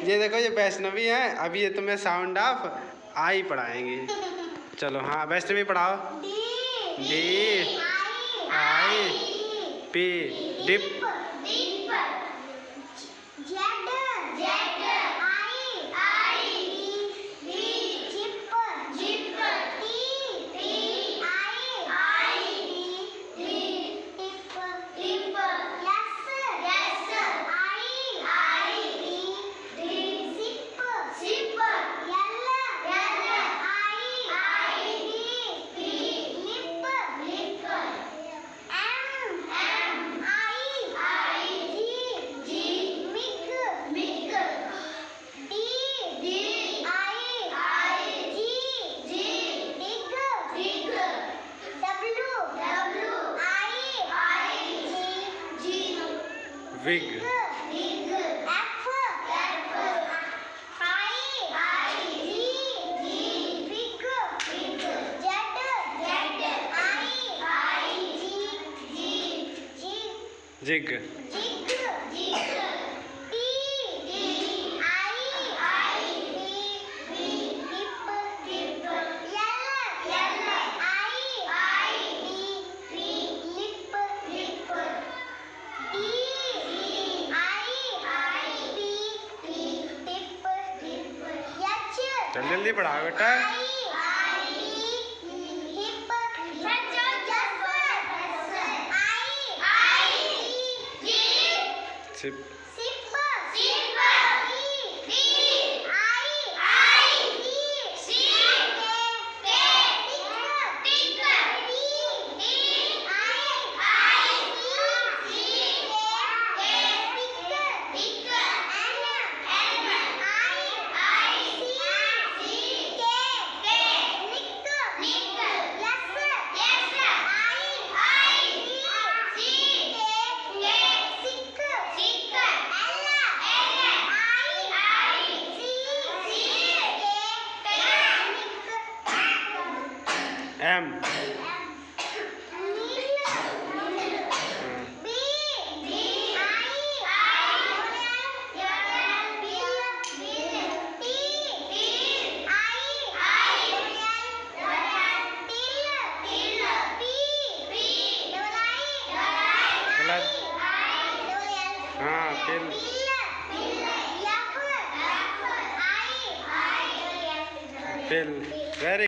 ये देखो ये वैष्णवी है, अभी ये तुम्हें साउंड ऑफ आई पढ़ाएंगी। चलो हाँ वैष्णवी पढ़ाओ। D I P dip. Wig jig जल्दी जल्दी पढ़ाओ बेटा। सिप एम हाँ पिल वेरी